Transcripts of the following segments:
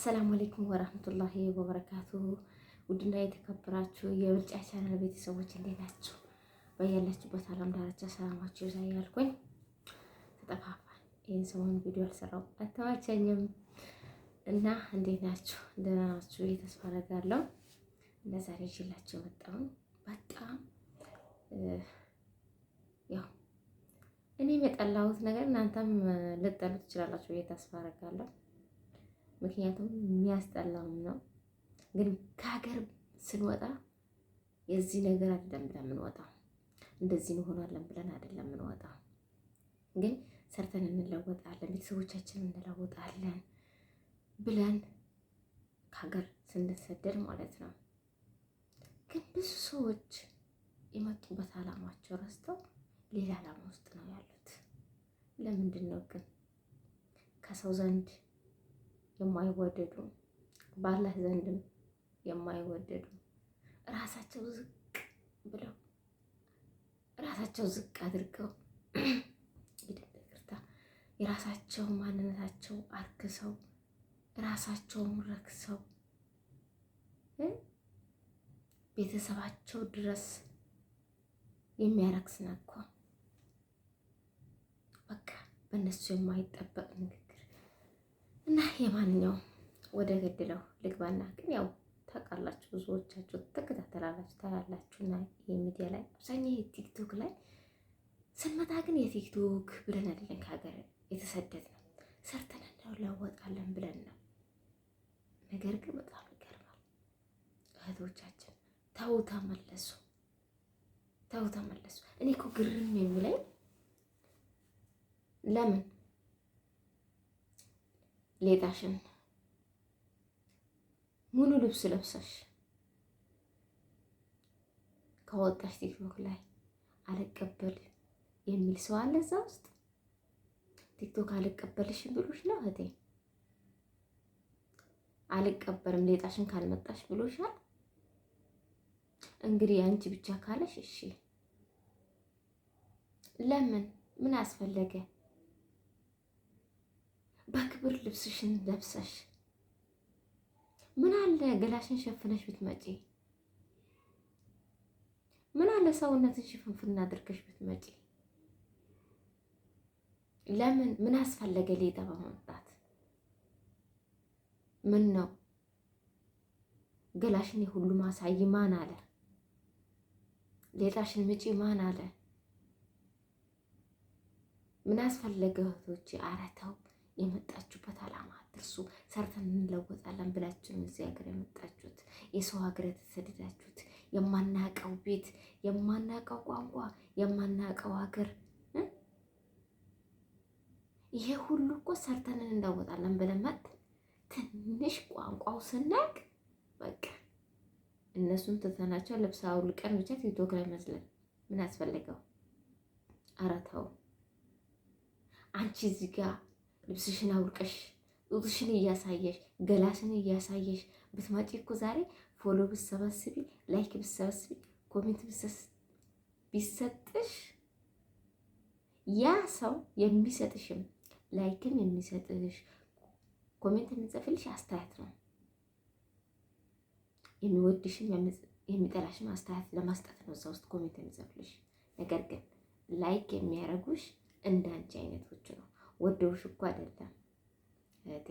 አሰላሙ አለይኩም ወራህመቱላሂ ወበረካቱ። ውድና የተከበራችሁ የብልጫ ቻናል ቤተሰቦች እንዴት ናችሁ? በያላችሁበት ዓለም ዳርቻ ሰላማችሁ ይብዛ እያልኩኝ ተጠፋፋን። ይህን ሰሞኑን ቪዲዮ አልሰራሁም አልተመቸኝም እና እንዴት ናችሁ? ደህና ናችሁ? ተስፋ አደርጋለሁ። ለዛሬ ይዤላችሁ የመጣሁት በጣም ያው እኔ የጠላሁት ነገር እናንተም ልጠሉት ትችላላችሁ ብዬ ተስፋ አደርጋለሁ። ምክንያቱም የሚያስጠላውም ነው። ግን ከሀገር ስንወጣ የዚህ ነገር አይደለም ብለን የምንወጣው፣ እንደዚህ እንሆናለን ብለን አይደለም የምንወጣው። ግን ሰርተን እንለወጣለን፣ ቤተሰቦቻችንን እንለወጣለን ብለን ከሀገር ስንሰደድ ማለት ነው። ግን ብዙ ሰዎች የመጡበት ዓላማቸው ረስተው ሌላ ዓላማ ውስጥ ነው ያሉት። ለምንድን ነው ግን ከሰው ዘንድ የማይወደዱ በአላህ ዘንድም የማይወደዱ ራሳቸው ዝቅ ብለው ራሳቸው ዝቅ አድርገው የራሳቸው ማንነታቸው አርክሰው ራሳቸውን ረክሰው ቤተሰባቸው ድረስ የሚያረክስ ነኮ በቃ በእነሱ የማይጠበቅ ንግግር እና የማንኛውም ወደ ገድለው ልግባና ግን ያው ታውቃላችሁ፣ ብዙዎቻችሁ ትከታተላላችሁ ታያላችሁና የሚዲያ ላይ አብዛኛው የቲክቶክ ላይ ስንመጣ ግን የቲክቶክ ብለን አይደለም ከሀገር የተሰደድነው ሰርተን እንለወጣለን ብለን ነው። ነገር ግን በጣም ይገርማል። እህቶቻችን ተው ተመለሱ፣ ተው ተመለሱ። እኔ እኮ ግርም የሚለኝ ለምን ሌጣሽን ሙሉ ልብስ ለብሰሽ ከወጣሽ ቲክቶክ ላይ አልቀበል የሚል ሰው አለ እዛ ውስጥ። ቲክቶክ አልቀበልሽም ብሎሽ ነው እህቴ፣ አልቀበልም ሌጣሽን ካልመጣሽ ብሎሻል። እንግዲህ አንቺ ብቻ ካለሽ እሺ፣ ለምን ምን አስፈለገ? በክብር ልብስሽን ለብሰሽ ምን አለ ገላሽን ሸፍነሽ ብትመጪ፣ ምን አለ ሰውነትሽ ሽፍንፍና አድርገሽ ብትመጪ። ለምን ምን አስፈለገ ሌጣ በመምጣት? ምን ነው ገላሽን የሁሉ ማሳይ ማን አለ? ሌጣሽን ምጪ ማን አለ? ምን አስፈለገ? እህቶቼ ኧረ ተው፣ የመጣችሁበት ዓላማ አትርሱ። ሰርተን እንለወጣለን ብላችሁ እዚህ ሀገር የመጣችሁት፣ የሰው ሀገር የተሰደዳችሁት፣ የማናቀው ቤት፣ የማናቀው ቋንቋ፣ የማናቀው ሀገር፣ ይሄ ሁሉ እኮ ሰርተን እንለወጣለን ብለን መጥተን ትንሽ ቋንቋው ስናቅ በቃ እነሱን ትተናቸው ልብስ አውልቀን ብቻ ቲክቶክ ላይ መስለን ምን አስፈለገው? ኧረ ተው። አንቺ እዚህ ጋር ልብስሽን አውልቀሽ ጡትሽን እያሳየሽ ገላሽን እያሳየሽ ብትመጪ እኮ ዛሬ ፎሎ ብትሰበስቢ፣ ላይክ ብትሰበስቢ፣ ኮሜንት ቢሰጥሽ ያ ሰው የሚሰጥሽም ላይክም የሚሰጥሽ ኮሜንት የሚጽፍልሽ አስተያየት ነው። የሚወድሽም የሚጠላሽም አስተያየት ለመስጠት ነው እዛ ውስጥ ኮሜንት የሚጽፍልሽ። ነገር ግን ላይክ የሚያደርጉሽ እንዳንቺ አይነቶቹ ነው። ወደውሽ እኮ አይደለም እህቴ።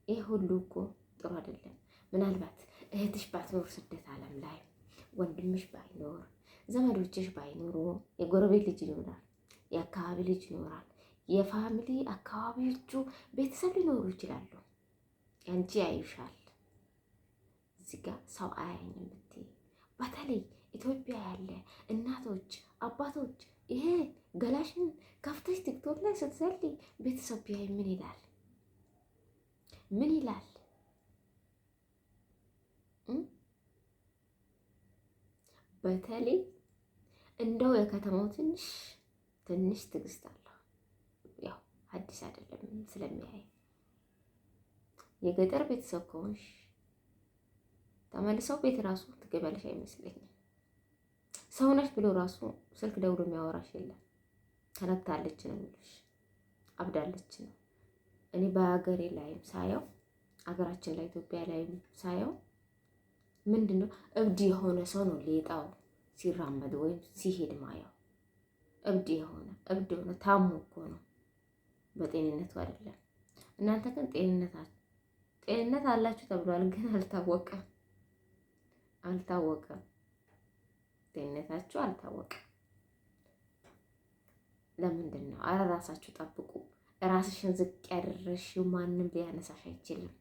ይህ ሁሉ እኮ ጥሩ አይደለም። ምናልባት እህትሽ ባትኖር ስደት ዓለም ላይ ወንድምሽ ባይኖር ዘመዶችሽ ባይኖሩ የጎረቤት ልጅ ይኖራል፣ የአካባቢ ልጅ ይኖራል፣ የፋሚሊ አካባቢዎቹ ቤተሰብ ሊኖሩ ይችላሉ። አንቺ ያዩሻል። እዚህ ጋር ሰው አያኝም ብትይ፣ በተለይ ኢትዮጵያ ያለ እናቶች አባቶች ይሄ ገላሽን ከፍተሽ ቲክቶክ ላይ ስትዘልይ ቤተሰብ ቢያይ ምን ይላል? ምን ይላል? በተለይ እንደው የከተማው ትንሽ ትዕግስት አለው። ያው አዲስ አይደለም ስለሚያይ። የገጠር ቤተሰብ ከሆንሽ ተመልሰው ቤት ራሱ ትገባለሽ አይመስለኝም። ሰው ነሽ ብሎ ራሱ ስልክ ደውሎ የሚያወራሽ የለም። ተነክታለች ነው የሚሉሽ፣ አብዳለች ነው። እኔ በሀገሬ ላይም ሳየው ሀገራችን ላይ ኢትዮጵያ ላይም ሳየው ምንድነው እብድ የሆነ ሰው ነው ሌጣው ሲራመድ ወይም ሲሄድ ማየው። እብድ የሆነ ታሞ እኮ ነው በጤንነቱ አይደለም። እናንተ ግን ጤንነት አላችሁ ተብሏል፣ ግን አልታወቀም። ጤንነታችሁ አልታወቀም። ለምንድን ነው? አረ ራሳችሁ ጠብቁ። ራስሽን ዝቅ ያደረሽው ማንም ሊያነሳሽ አይችልም።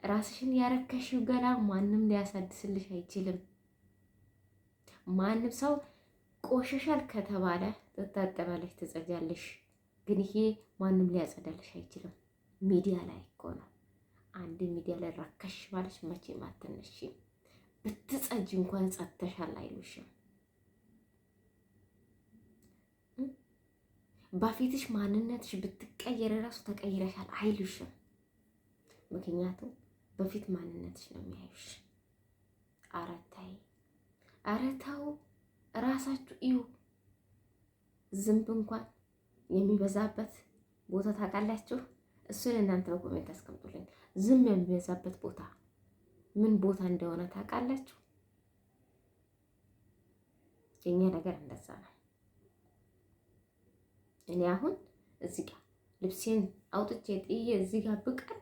ራስሽን ያረከሽው ገላ ማንም ሊያሳድስልሽ አይችልም። ማንም ሰው ቆሸሻል ከተባለ ትታጠባለሽ፣ ትጸጃለሽ። ግን ይሄ ማንም ሊያጸዳልሽ አይችልም። ሚዲያ ላይ እኮ ነው። አንድ ሚዲያ ላይ ረከሽ ማለሽ መቼም አትነሺም። ብትጸጂ እንኳን ጸጥተሻል አይሉሽም። በፊትሽ ማንነትሽ ብትቀየር ራሱ ተቀይረሻል አይሉሽም። ምክንያቱም በፊት ማንነትሽ ነው የሚያዩሽ። ኧረ ተው ራሳችሁ እዩ። ዝንብ እንኳን የሚበዛበት ቦታ ታውቃላችሁ? እሱን እናንተ በኮሜንት አስቀምጡልኝ። ዝንብ የሚበዛበት ቦታ ምን ቦታ እንደሆነ ታውቃላችሁ? የኛ ነገር እንደዛ ነው። እኔ አሁን እዚህ ጋር ልብሴን አውጥቼ ጥዬ እዚህ ጋር ብቀር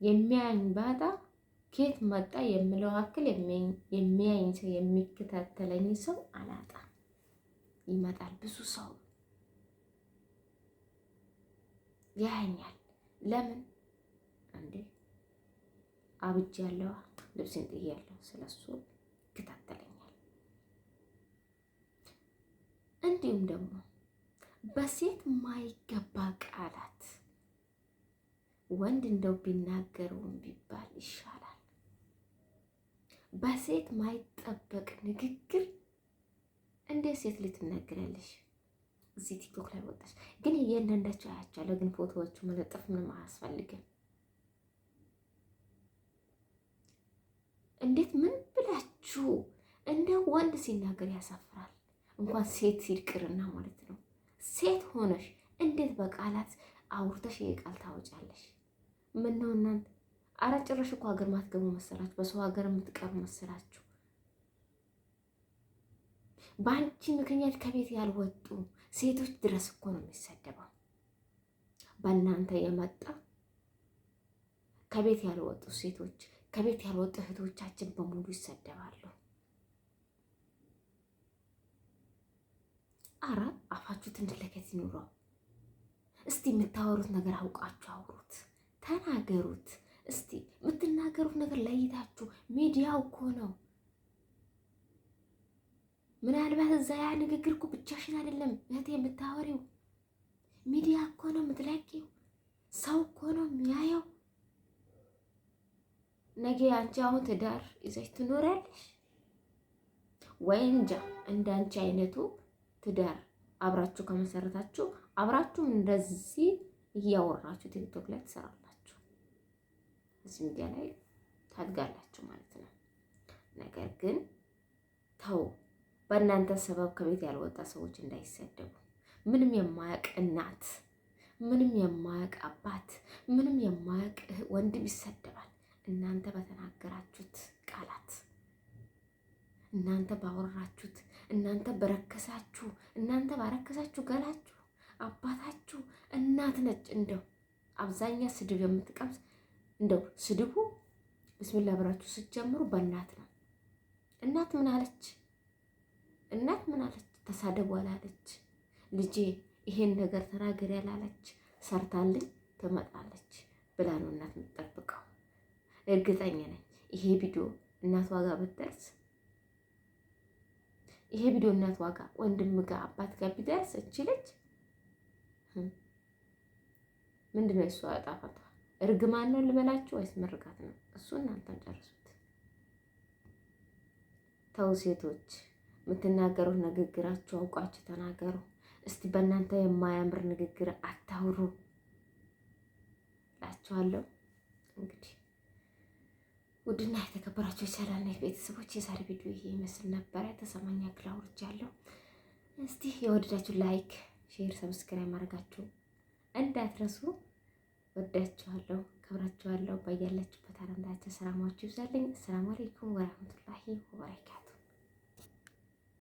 የሚያኝ ባጣ ኬት መጣ የምለው አክል የሚያኝ ሰው የሚከታተለኝ ሰው አላጣ። ይመጣል ብዙ ሰው ያኛል። ለምን እንዴ አብጅ ያለው ልብሴን ጥዬ ያለው ስለሱ ይከታተለኛል። እንዲሁም ደግሞ በሴት ማይገባ ቃላት ወንድ እንደው ቢናገረውም ቢባል ይሻላል። በሴት ማይጠበቅ ንግግር እንዴት ሴት ልትናገራለሽ? እዚህ ቲክቶክ ላይ ወጣች። ግን እያንዳንዳቸው አያቻለሁ። ግን ፎቶዎቹ መለጠፍ ምንም አያስፈልግም። እንዴት ምን ብላችሁ እንደ ወንድ ሲናገር ያሳፍራል። እንኳን ሴት ይቅርና ማለት ነው። ሴት ሆነሽ እንዴት በቃላት አውርተሽ የቃል ታወጫለሽ? ምን ነው እናንተ? አረ ጭራሽ እኮ ሀገር ማትገቡ መሰላችሁ? በሰው ሀገር የምትቀሩ መሰላችሁ? በአንቺ ምክንያት ከቤት ያልወጡ ሴቶች ድረስ እኮ ነው የሚሰደበው። በእናንተ የመጣ ከቤት ያልወጡ ሴቶች፣ ከቤት ያልወጡ እህቶቻችን በሙሉ ይሰደባሉ። አረ አፋችሁ ትንሽ ለከት ይኑረው። እስቲ የምታወሩት ነገር አውቃችሁ አውሩት፣ ተናገሩት። እስቲ የምትናገሩት ነገር ለይታችሁ። ሚዲያው እኮ ነው። ምናልባት እዛ ያ ንግግር እኮ ብቻሽን አይደለም እህቴ የምታወሪው። ሚዲያ እኮ ነው የምትለቂው። ሰው እኮ ነው የሚያየው። ነገ አንቺ አሁን ትዳር ይዘሽ ትኖሪያለሽ ወይ? እንጃ። እንዳንቺ አይነቱ ትዳር አብራችሁ ከመሰረታችሁ አብራችሁ እንደዚህ እያወራችሁ ቲክቶክ ላይ ትሰራላችሁ፣ እዚህ ሚዲያ ላይ ታድጋላችሁ ማለት ነው። ነገር ግን ተው፣ በእናንተ ሰበብ ከቤት ያልወጣ ሰዎች እንዳይሰደቡ። ምንም የማያውቅ እናት፣ ምንም የማያውቅ አባት፣ ምንም የማያውቅ ወንድም ይሰደባል። እናንተ በተናገራችሁት ቃላት፣ እናንተ ባወራችሁት፣ እናንተ ባረከሳችሁ ገላችሁ አባታችሁ እናት ነች። እንደው አብዛኛ ስድብ የምትቀምስ እንደው ስድቡ ብስሚላ ብራችሁ ስትጀምሩ በእናት ነው። እናት ምን አለች? ተሳደቡ አላለች። ልጄ ይሄን ነገር ተናገሪ ያላለች። ሰርታልኝ ትመጣለች ብላ ነው እናት የምትጠብቀው። እርግጠኛ ነኝ ይሄ ቪዲዮ እናት ዋጋ ብትደርስ፣ ይሄ ቪዲዮ እናት ዋጋ ወንድም ጋር አባት ጋር ቢደርስ እቺ ልጅ ምንድነው እሷ ዕጣ ፈንታ? እርግማን ነው ልበላችሁ ወይስ ምርቃት ነው? እሱ እናንተም ጨርሱት። ተው ሴቶች፣ የምትናገሩት ንግግራችሁ አውቃችሁ ተናገሩ። እስቲ በእናንተ የማያምር ንግግር አታውሩ እላችኋለሁ። እንግዲህ ውድና የተከበራችሁ የቻናሌ ቤተሰቦች የዛሬ ቪዲዮ ይሄ ይመስል ነበረ። ተሰማኝ ያክል አውርቻለሁ። እስቲ የወደዳችሁ ላይክ፣ ሼር፣ ሰብስክራይብ ማድረጋችሁ እንዳትረሱ። ወዳችኋለሁ፣ ከብራችኋለሁ። ባያላችሁበት አለም ዳርቻ ሰላማችሁ ይብዛልኝ። አሰላሙ አለይኩም ወራህመቱላህ